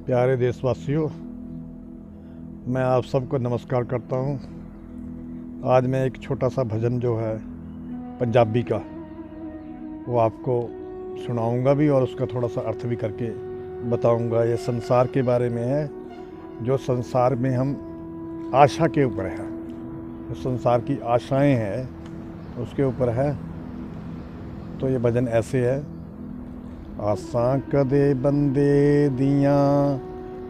प्यारे देशवासियों, मैं आप सबको नमस्कार करता हूँ। आज मैं एक छोटा सा भजन जो है पंजाबी का वो आपको सुनाऊंगा भी और उसका थोड़ा सा अर्थ भी करके बताऊंगा। ये संसार के बारे में है, जो संसार में हम आशा के ऊपर है, जो संसार की आशाएं हैं उसके ऊपर है। तो ये भजन ऐसे है। आसां कदे बंदे दियां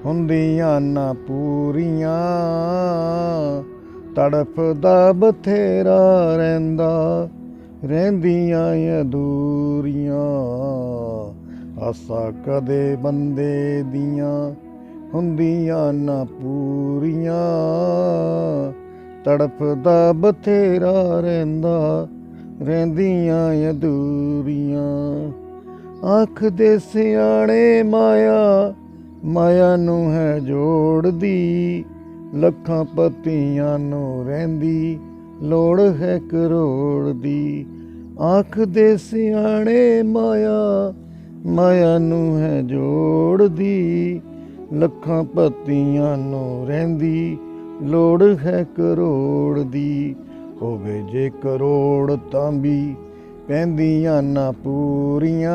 हुंदियां ना पूरियां, तड़फदा बथेरा रहिंदा रहिंदियां अधूरियां। आसां कदे बंदे दियां हुंदियां ना पूरियां, तड़फदा बथेरा रहिंदा रहिंदियां अधूरियां। आखदे सियाणे माया माया नूं है जोड़दी, लखां पतियां नूं रहिंदी लोड़ है करोड़ दी। आखदे सियाणे माया माया नूं है जोड़दी, लखां पतियां नूं रहिंदी लोड़ है करोड़ दी। होवे जे करोड़ तां भी पैंदियां ना पूरियां,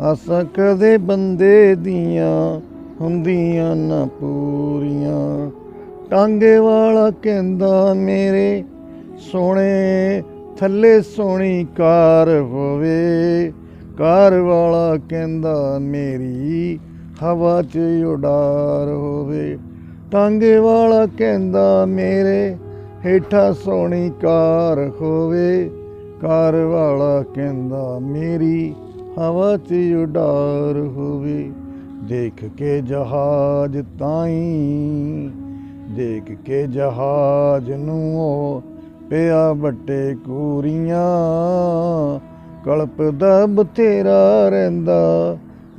आसां कदे बंदे दियां हुंदियां ना पूरियां। टांगे वाला कहंदा मेरे सोहणे थल्ले सोहणी कार होवे, कार वाला कहंदा मेरी हवा च उडार होवे। टांगे वाला कहंदा मेरे हेठा सोहणी कार होवे, कार वाला कहंदा मेरी हवा च उडार होवे। देख के जहाज ताईं, देख के जहाज नूं पिया बट्टे कूरियां, कलपदा बथेरा रहिंदा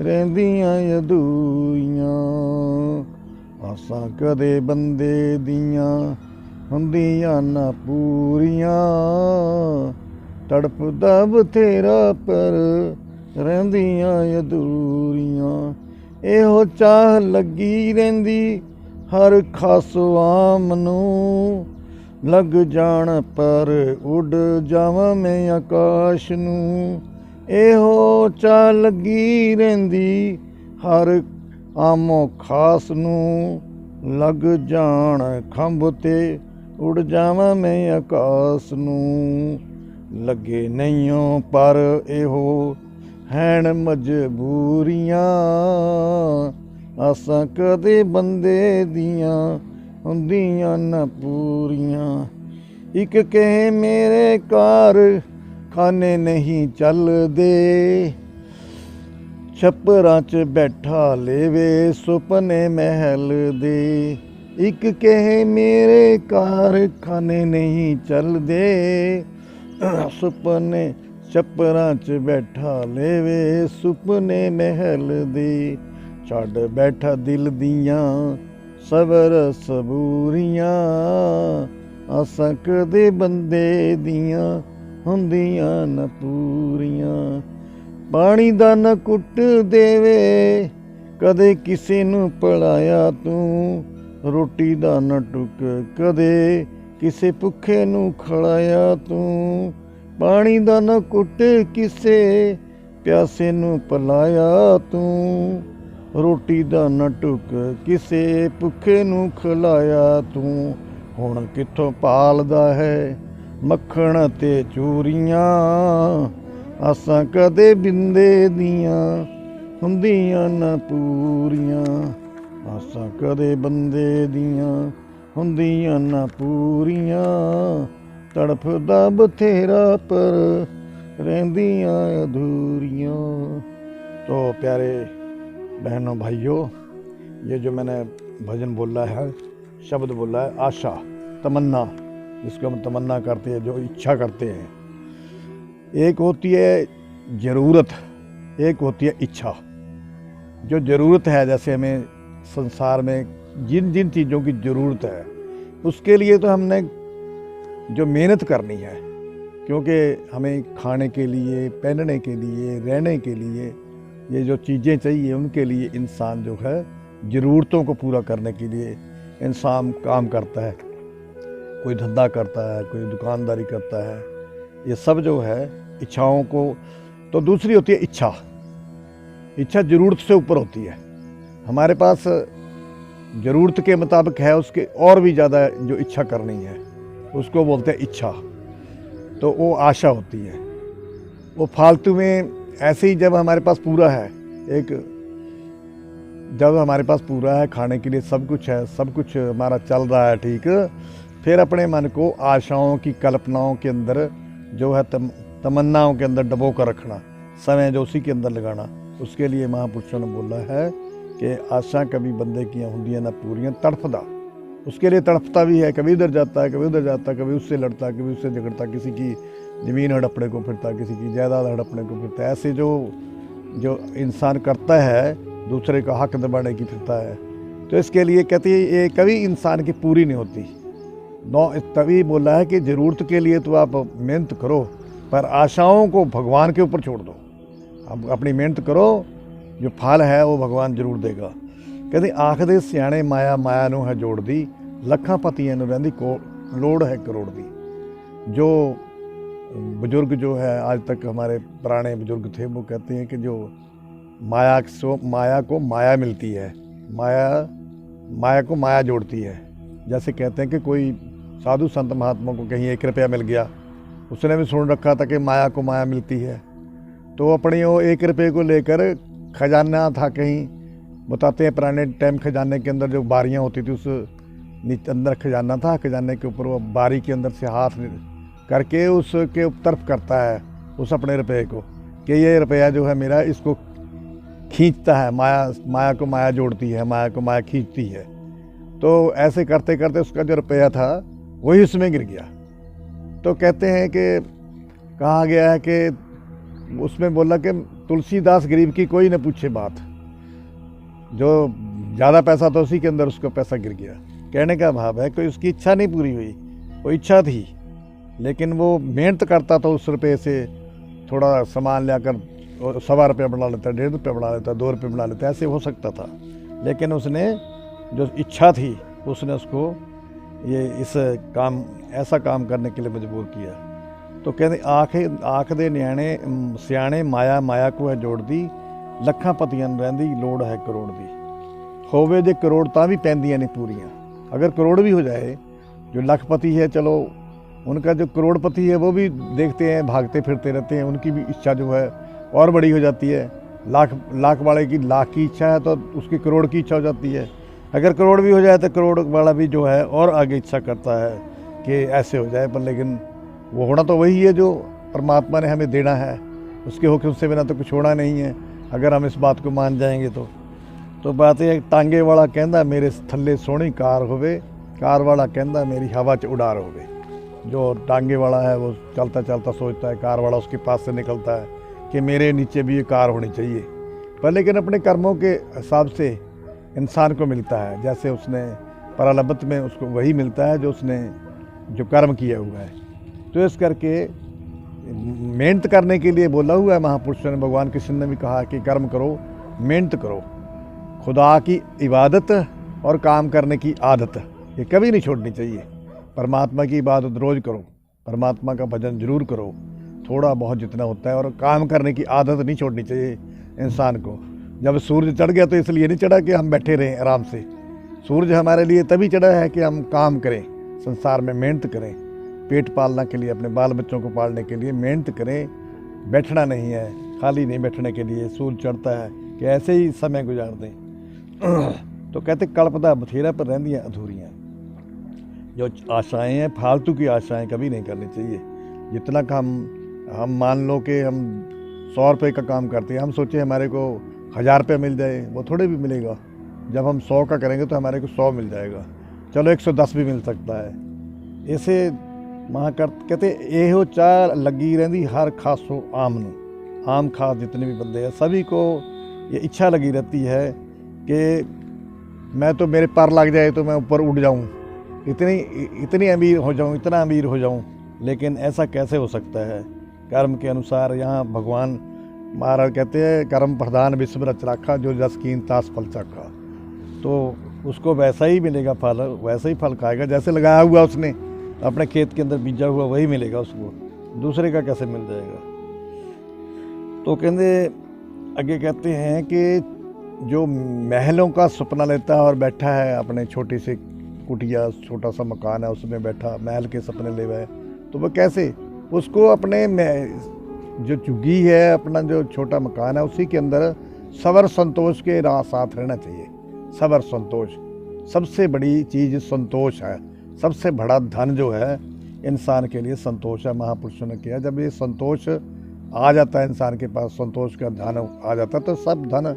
रहिंदियां अधूरियां। आसां कदे बंदे दियां हुंदियां ना पूरियां, तड़पदा बथेरा पर रहिंदियां अधूरियां। एहो चाह लगी रहिंदी हर खासवाम नूं, लग जाण पर उड़ जावां मैं आकाश नूं। एहो चाह लगी रहिंदी हर आमो खास नूं, लग जाण खंभ ते उड़ जावां मैं आकाश नूं। लगे नहियों पर एहो हैण मजबूरियां, आसां कदे बंदे दियां हुंदियां ना पूरियां। इक कहे मेरे कार खाने नहीं चलदे, छप्परां च बैठा लेवे सुपने महल दे। एक कहे मेरे कारखाने नहीं चलदे, सुपने छप्परां च बैठा लेवे सुपने महल दे। छड्ड बैठा दिल दियां सबर सबूरियां, आसां कदे बंदे दियां हुंदियां न पूरियां। पानी दा न कुट देवे कदे किसे नूं पलाया तूं, रोटी दा न टुक कदे किसे भुखे नूं खड़ाया तूं। पानी दा न कुट किसे प्यासे नूं पलाया तूं, रोटी दा न टुक किसे भुखे नूं खिलाया तूं। हुण कित्थों पालदा है मक्खण ते चूरियां, आसां कदे बिंदे दियां हुंदियां ना पूरियां। आसां कदे बंदे दियां हुंदियां ना पूरियां, तड़फदा बथेरा पर रहिंदियां अधूरियां। तो प्यारे बहनों भाइयों, ये जो मैंने भजन बोला है, शब्द बोला है आशा, तमन्ना, जिसको हम तमन्ना करते हैं, जो इच्छा करते हैं। एक होती है ज़रूरत, एक होती है इच्छा। जो ज़रूरत है, जैसे हमें संसार में जिन जिन चीज़ों की ज़रूरत है उसके लिए तो हमने जो मेहनत करनी है, क्योंकि हमें खाने के लिए, पहनने के लिए, रहने के लिए ये जो चीज़ें चाहिए उनके लिए इंसान जो है ज़रूरतों को पूरा करने के लिए इंसान काम करता है, कोई धंधा करता है, कोई दुकानदारी करता है, ये सब जो है इच्छाओं को। तो दूसरी होती है इच्छा। इच्छा ज़रूरत से ऊपर होती है, हमारे पास ज़रूरत के मुताबिक है, उसके और भी ज़्यादा जो इच्छा करनी है उसको बोलते हैं इच्छा। तो वो आशा होती है, वो फालतू में ऐसे ही जब हमारे पास पूरा है, जब हमारे पास पूरा है, खाने के लिए सब कुछ है, सब कुछ हमारा चल रहा है ठीक, फिर अपने मन को आशाओं की कल्पनाओं के अंदर जो है तमन्नाओं के अंदर डबो कर रखना, समय जो उसी के अंदर लगाना, उसके लिए महापुरुषों ने बोला है कि आशा कभी बंदे की होंदियां ना पूरियां, तड़फदा, उसके लिए तड़फता भी है, कभी इधर जाता है, कभी उधर जाता है, कभी उससे लड़ता है, कभी उससे झगड़ता, किसी की ज़मीन हड़पने को फिरता, किसी की जायदाद हड़पने को फिरता। ऐसे जो इंसान करता है, दूसरे का हक दबाने की फिरता है। तो इसके लिए कहती है ये कभी इंसान की पूरी नहीं होती। तभी बोला है कि ज़रूरत के लिए तो आप मेहनत करो, पर आशाओं को भगवान के ऊपर छोड़ दो। आप अपनी मेहनत करो, जो फल है वो भगवान जरूर देगा। कहते आखदे सियाणे माया माया नूं है जोड़ दी, लखां पतियां नूं रहिंदी को लोड़ है करोड़ दी। जो बुजुर्ग जो है आज तक हमारे पुराने बुजुर्ग थे, वो कहते हैं कि जो माया को माया मिलती है, माया को माया जोड़ती है। जैसे कहते हैं कि कोई साधु संत महात्मा को कहीं 1 रुपया मिल गया, उसने भी सुन रखा था कि माया को माया मिलती है, तो अपनी वो 1 रुपये को लेकर खजाना था कहीं, बताते हैं पुराने टाइम खजाने के अंदर जो बारियां होती थी, उस अंदर खजाना था, खजाने के ऊपर वो बारी के अंदर से हाथ करके उसके तरफ करता है उस अपने रुपये को कि ये रुपया जो है मेरा, इसको खींचता है, माया को माया जोड़ती है, माया को माया खींचती है। तो ऐसे करते करते उसका जो रुपया था वही उसमें गिर गया। तो कहते हैं कि कहा गया है कि उसमें बोला कि तुलसीदास गरीब की कोई न पूछे बात, जो ज़्यादा पैसा था उसी के अंदर उसका पैसा गिर गया। कहने का भाव है कि उसकी इच्छा नहीं पूरी हुई, वो इच्छा थी लेकिन वो मेहनत करता था, उस रुपये से थोड़ा सामान लाकर 1.25 रुपया बना लेता, 1.5 रुपया बना लेता, 2 रुपये बना लेता, ऐसे हो सकता था। लेकिन उसने जो इच्छा थी उसने उसको ऐसा काम करने के लिए मजबूर किया। तो कहते आख दे न्याणे सियाणे माया माया को है जोड़ दी, लखां पतियां रहिंदी लोड़ है करोड़ दी। होवे जे करोड़ तां भी पैंदियां नहीं पूरियां। अगर करोड़ भी हो जाए, जो लखपति है, चलो उनका जो करोड़पति है वो भी देखते हैं भागते फिरते रहते हैं, उनकी भी इच्छा जो है और बड़ी हो जाती है। लाख वाले की लाख की इच्छा है तो उसकी करोड़ की इच्छा हो जाती है। अगर करोड़ भी हो जाए तो करोड़ वाला भी जो है और आगे इच्छा करता है कि ऐसे हो जाए, पर लेकिन वो होना तो वही है जो परमात्मा ने हमें देना है, उसके हुक्म से बिना तो कुछ होना नहीं है। अगर हम इस बात को मान जाएंगे तो बात यह है, टांगे वाला कहता मेरे थल्ले सोहनी कार होवे, कार वाला कहता मेरी हवा च उड़ार होवे। जो टांगे वाला है वो चलता चलता सोचता है, कार वाला उसके पास से निकलता है कि मेरे नीचे भी ये कार होनी चाहिए। पर लेकिन अपने कर्मों के हिसाब से इंसान को मिलता है, जैसे उसने परालब्ध में उसको वही मिलता है जो उसने जो कर्म किया हुआ है। तो इस करके मेहनत करने के लिए बोला हुआ है महापुरुषों ने, भगवान कृष्ण ने भी कहा कि कर्म करो, मेहनत करो, खुदा की इबादत और काम करने की आदत ये कभी नहीं छोड़नी चाहिए। परमात्मा की इबादत रोज़ करो, परमात्मा का भजन जरूर करो, थोड़ा बहुत जितना होता है, और काम करने की आदत नहीं छोड़नी चाहिए इंसान को। जब सूरज चढ़ गया तो इसलिए नहीं चढ़ा कि हम बैठे रहें आराम से। सूरज हमारे लिए तभी चढ़ा है कि हम काम करें, संसार में मेहनत करें, पेट पालना के लिए, अपने बाल बच्चों को पालने के लिए मेहनत करें। बैठना नहीं है, खाली नहीं बैठने के लिए सूरज चढ़ता है कि ऐसे ही समय गुजार दें। तो कहते कल्पदा बथेरा पर रहंदियां अधूरियाँ। जो आशाएं हैं, फालतू की आशाएं कभी नहीं करनी चाहिए। जितना का हम मान लो कि हम 100 रुपये का काम करते हैं, हम सोचे हमारे को 1000 रुपये मिल जाए, वो थोड़े भी मिलेगा। जब हम 100 का करेंगे तो हमारे को 100 मिल जाएगा, चलो 110 भी मिल सकता है। ऐसे कहते एहो चाह लगी रहती हर खासो आम नूं। आम खास जितने भी बंदे हैं सभी को ये इच्छा लगी रहती है कि मैं तो मेरे पर लग जाए तो मैं ऊपर उड़ जाऊं, इतनी अमीर हो जाऊं, इतना अमीर हो जाऊं। लेकिन ऐसा कैसे हो सकता है? कर्म के अनुसार यहाँ भगवान महाराज कहते हैं कर्म प्रधान विश्व रच राखा, जो जस कीन तास फल चाखा। तो उसको वैसा ही मिलेगा फल, वैसा ही फल खाएगा जैसे लगाया हुआ उसने अपने खेत के अंदर बीजा हुआ, वही मिलेगा उसको, दूसरे का कैसे मिल जाएगा। तो कहते आगे कहते हैं कि जो महलों का सपना लेता है और बैठा है अपने छोटी सी कुटिया, छोटा सा मकान है, उसमें बैठा महल के सपने ले हुआ है, तो वह कैसे, उसको अपने जो चुग्गी है, अपना जो छोटा मकान है, उसी के अंदर सबर संतोष के साथ रहना चाहिए। सबर संतोष, सबसे बड़ी चीज़ संतोष है। सबसे बड़ा धन जो है इंसान के लिए संतोष है। महापुरुषों ने किया, जब ये संतोष आ जाता है इंसान के पास, संतोष का धन आ जाता है, तो सब धन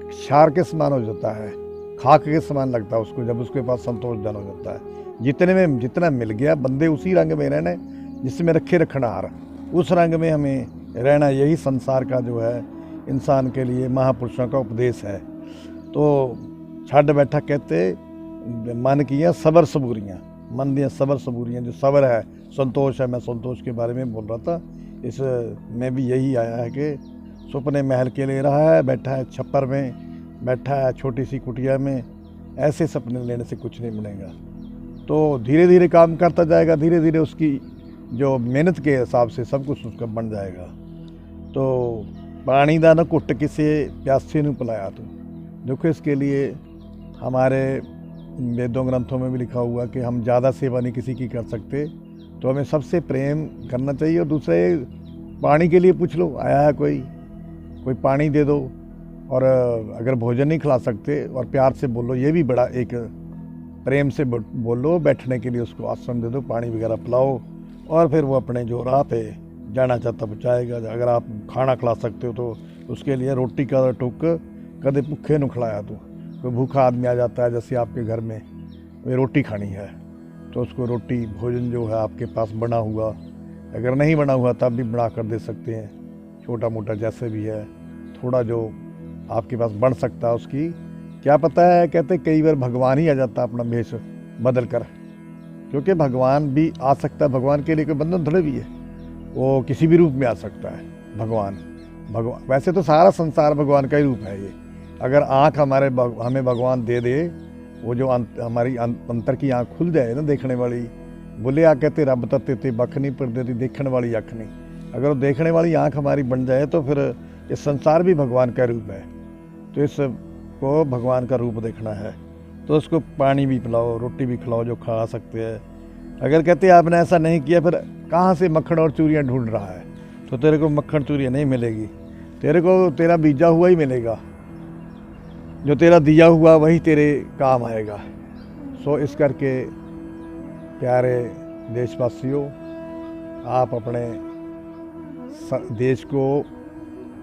क्षार के समान हो जाता है, खाक के समान लगता है उसको, जब उसके पास संतोष धन हो जाता है। जितने में जितना मिल गया, बंदे उसी रंग में रहना, जिसमें रखे रखनार, उस रंग में हमें रहना, यही संसार का जो है इंसान के लिए महापुरुषों का उपदेश है। तो छड़ बैठा कहते मन किया सबर सबूरियाँ, मन दिया सबर सबूरियाँ, जो सबर है संतोष है। मैं संतोष के बारे में बोल रहा था, इस में भी यही आया है कि सुपने महल के ले रहा है, बैठा है छप्पर में, बैठा है छोटी सी कुटिया में, ऐसे सपने लेने से कुछ नहीं बनेगा। तो धीरे धीरे काम करता जाएगा, धीरे धीरे उसकी जो मेहनत के हिसाब से सब कुछ उसका बन जाएगा। तो पानी दा न घुट किसे प्यासे नूं पिलाया तू, देखो इसके लिए हमारे वेदों ग्रंथों में भी लिखा हुआ कि हम ज़्यादा सेवा नहीं किसी की कर सकते, तो हमें सबसे प्रेम करना चाहिए। और दूसरे पानी के लिए पूछ लो, आया है कोई पानी दे दो, और अगर भोजन नहीं खिला सकते और प्यार से बोलो, ये भी बड़ा एक प्रेम से बोलो, बैठने के लिए उसको आसन दे दो, पानी वगैरह पिलाओ, और फिर वो अपने जो राह पे जाना चाहता पहुँचाएगा। अगर आप खाना खिला सकते हो तो उसके लिए रोटी का टुक कदे भूखे नूं खिलाया तू। कोई भूखा आदमी आ जाता है जैसे आपके घर में, वे रोटी खानी है, तो उसको रोटी भोजन जो है आपके पास बना हुआ, अगर नहीं बना हुआ तब भी बना कर दे सकते हैं, छोटा मोटा जैसे भी है, थोड़ा जो आपके पास बन सकता है उसकी। क्या पता है, कहते कई बार भगवान ही आ जाता है अपना भेष बदल कर, क्योंकि भगवान भी आ सकता है, भगवान के लिए कोई बंधन थोड़े भी है, वो किसी भी रूप में आ सकता है। भगवान वैसे तो सारा संसार भगवान का ही रूप है ये। अगर आँख हमें भगवान दे दे, वो जो हमारी अंतर की आँख खुल जाए ना, देखने वाली, बोले आ कहते रब तत्ते ते बख नहीं पर देती, देखने वाली आँख नहीं, अगर वो देखने वाली आँख हमारी बन जाए तो फिर ये संसार भी भगवान का रूप है। तो इसको भगवान का रूप देखना है, तो उसको पानी भी पिलाओ, रोटी भी खिलाओ जो खा सकते हैं। अगर कहते आपने ऐसा नहीं किया, फिर कहाँ से मक्खन और चूरियाँ ढूंढ रहा है, तो तेरे को मक्खन चूरियाँ नहीं मिलेगी, तेरे को तेरा बीजा हुआ ही मिलेगा, जो तेरा दिया हुआ वही तेरे काम आएगा। सो इस करके प्यारे देशवासियों, आप अपने देश को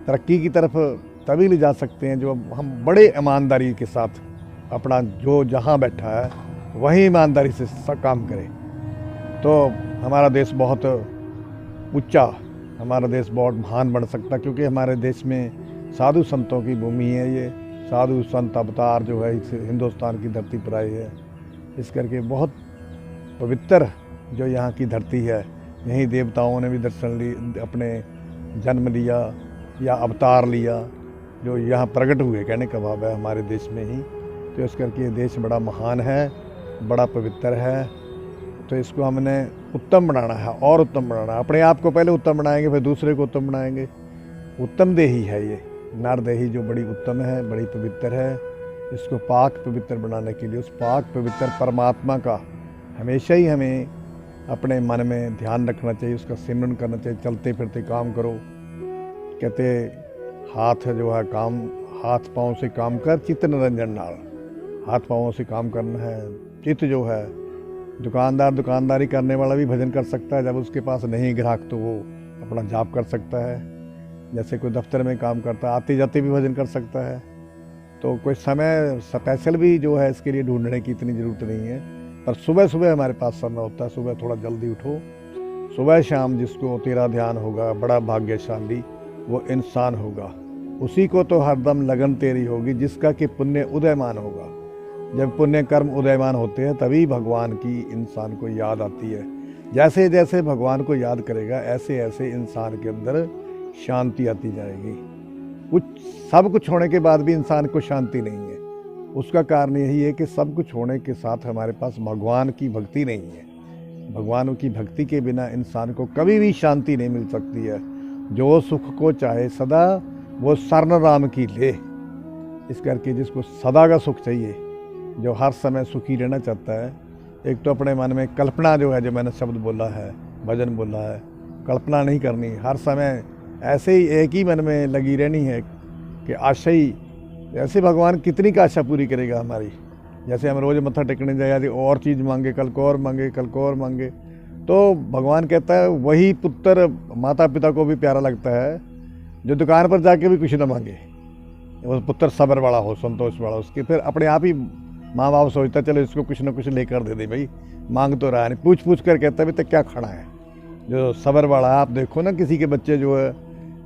तरक्की की तरफ तभी ले जा सकते हैं जो हम बड़े ईमानदारी के साथ अपना जो जहाँ बैठा है वही ईमानदारी से काम करें, तो हमारा देश बहुत ऊंचा, हमारा देश बहुत महान बन सकता है। क्योंकि हमारे देश में साधु संतों की भूमि है, ये साधु संत अवतार जो है इस हिंदुस्तान की धरती पर आए हैं, इस करके बहुत पवित्र जो यहाँ की धरती है, यहीं देवताओं ने भी दर्शन लिए, अपने जन्म लिया या अवतार लिया, जो यहाँ प्रकट हुए, कहने का भाव है हमारे देश में ही। तो इस करके ये देश बड़ा महान है, बड़ा पवित्र है, तो इसको हमने उत्तम बनाना है और उत्तम बनाना है। अपने आप को पहले उत्तम बनाएंगे, फिर दूसरे को उत्तम बनाएंगे। उत्तम देही है ये नर देही, जो बड़ी उत्तम है, बड़ी पवित्र है। इसको पाक पवित्र बनाने के लिए उस पाक पवित्र परमात्मा का हमेशा ही हमें अपने मन में ध्यान रखना चाहिए, उसका सिमरन करना चाहिए। चलते फिरते काम करो, कहते हाथ जो है काम, हाथ पाँव से काम कर चित्त निरंजन नाल, हाथ पाँव से काम करना है। चित्त जो है, दुकानदारी करने वाला भी भजन कर सकता है, जब उसके पास नहीं ग्राहक तो वो अपना जाप कर सकता है। जैसे कोई दफ्तर में काम करता है, आते जाते भी भजन कर सकता है। तो कोई समय स्पेशल भी जो है इसके लिए ढूंढने की इतनी ज़रूरत नहीं है, पर सुबह सुबह हमारे पास समय होता है, सुबह थोड़ा जल्दी उठो, सुबह शाम जिसको तेरा ध्यान होगा बड़ा भाग्यशाली वो इंसान होगा। उसी को तो हरदम लगन तेरी होगी, जिसका कि पुण्य उदयमान होगा। जब पुण्य कर्म उदयमान होते हैं तभी भगवान की इंसान को याद आती है। जैसे जैसे भगवान को याद करेगा, ऐसे ऐसे इंसान के अंदर शांति आती जाएगी। कुछ सब कुछ होने के बाद भी इंसान को शांति नहीं है। उसका कारण यही है कि सब कुछ होने के साथ हमारे पास भगवान की भक्ति नहीं है। भगवान की भक्ति के बिना इंसान को कभी भी शांति नहीं मिल सकती है। जो सुख को चाहे सदा वो शरण राम की ले। इस करके जिसको सदा का सुख चाहिए, जो हर समय सुखी रहना चाहता है, एक तो अपने मन में कल्पना जो है, जो मैंने शब्द बोला है, भजन बोला है, कल्पना नहीं करनी। हर समय ऐसे ही एक ही मन में लगी रहनी है कि आशा ही, ऐसे भगवान कितनी का आशा पूरी करेगा हमारी। जैसे हम रोज़ मत्था टेकने जाए और चीज़ मांगे, कल को और मांगे, कल को और मांगे, तो भगवान कहता है वही पुत्र माता पिता को भी प्यारा लगता है जो दुकान पर जाके भी कुछ ना मांगे। वो पुत्र सब्र वाला हो, संतोष वाला, उसके फिर अपने आप ही माँ बाप सोचता चलो इसको कुछ ना कुछ लेकर दे दे, भाई मांग तो रहा नहीं, पूछ पूछ कर कहता है भाई तो क्या खड़ा है। जो सब्र वाला, आप देखो ना किसी के बच्चे जो है,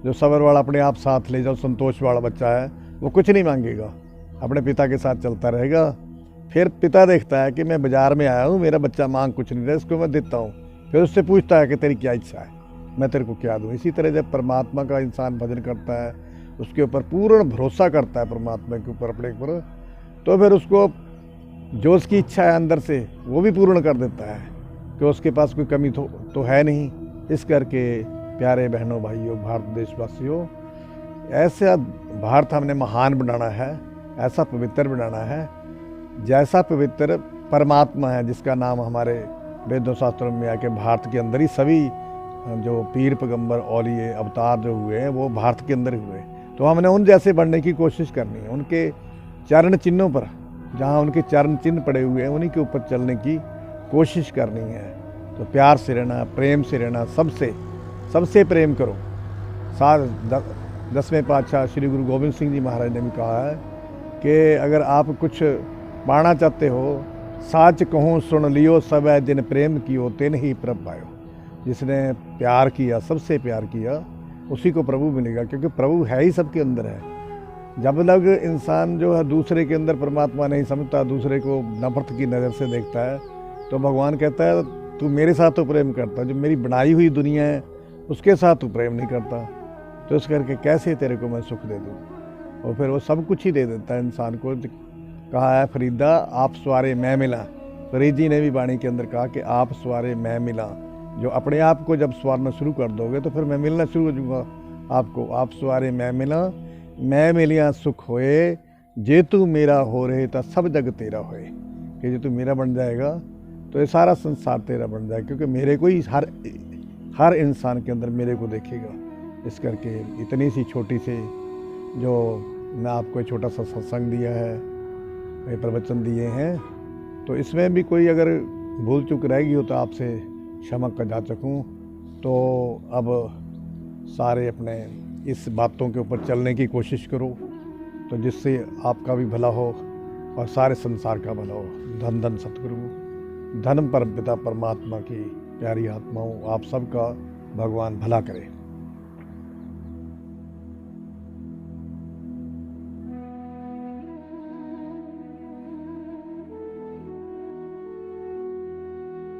जो सब्र वाला अपने आप साथ ले जाओ, संतोष वाला बच्चा है, वो कुछ नहीं मांगेगा, अपने पिता के साथ चलता रहेगा। फिर पिता देखता है कि मैं बाजार में आया हूँ, मेरा बच्चा मांग कुछ नहीं रहा, इसको मैं देता हूँ। फिर उससे पूछता है कि तेरी क्या इच्छा है, मैं तेरे को क्या दूँ। इसी तरह जब परमात्मा का इंसान भजन करता है, उसके ऊपर पूर्ण भरोसा करता है, परमात्मा के ऊपर, अपने ऊपर, तो फिर उसको जो उसकी इच्छा है अंदर से वो भी पूर्ण कर देता है, कि उसके पास कोई कमी तो है नहीं। इस करके प्यारे बहनों भाइयों, भारत देशवासियों, ऐसा भारत हमने महान बनाना है, ऐसा पवित्र बनाना है जैसा पवित्र परमात्मा है, जिसका नाम हमारे वेदों शास्त्रों में आके भारत के अंदर ही सभी जो पीर पैगंबर औलिए अवतार जो हुए हैं वो भारत के अंदर हुए। तो हमने उन जैसे बनने की कोशिश करनी है, उनके चरण चिन्हों पर, जहाँ उनके चरण चिन्ह पड़े हुए हैं उन्हीं के ऊपर चलने की कोशिश करनी है। तो प्यार से रहना, प्रेम से रहना, सबसे प्रेम करो। 10वें पातशाह श्री गुरु गोविंद सिंह जी महाराज ने भी कहा है कि अगर आप कुछ पाना चाहते हो, साच कहूँ सुन लियो, सब है जिन प्रेम कियो तिन ही प्रभ पायो। जिसने प्यार किया, सबसे प्यार किया, उसी को प्रभु मिलेगा, क्योंकि प्रभु है ही सबके अंदर है। जब तक इंसान जो है दूसरे के अंदर परमात्मा नहीं समझता, दूसरे को नफरत की नज़र से देखता है, तो भगवान कहता है तू मेरे साथ तो प्रेम करता, जो मेरी बनाई हुई दुनिया है उसके साथ तू प्रेम नहीं करता, तो इस करके कैसे तेरे को मैं सुख दे दूँ। और फिर वो सब कुछ ही दे देता है इंसान को। कहा है फरीदा आप सवारे मैं मिला, फरीद जी ने भी वाणी के अंदर कहा कि आप सवारे मैं मिला। जो अपने आप को जब सवारना शुरू कर दोगे तो फिर मैं मिलना शुरू हो जाऊँगा आपको। आप सवारे मैं मिला, मैं मिलिया सुख होए, जे तू मेरा हो रहे तो सब जग तेरा होए। कि जो तू मेरा बन जाएगा तो ये सारा संसार तेरा बन जाएगा, क्योंकि मेरे को ही हर इंसान के अंदर मेरे को देखेगा। इस करके इतनी सी छोटी सी जो मैं आपको छोटा सा सत्संग दिया है, प्रवचन दिए हैं, तो इसमें भी कोई अगर भूल चूक रहेगी हो तो आपसे क्षमा कर जा सकूँ। तो अब सारे अपने इस बातों के ऊपर चलने की कोशिश करो, तो जिससे आपका भी भला हो और सारे संसार का भला हो। धन धन सतगुरु, धन परम पिता परमात्मा की प्यारी आत्माओं, आप सबका भगवान भला करे।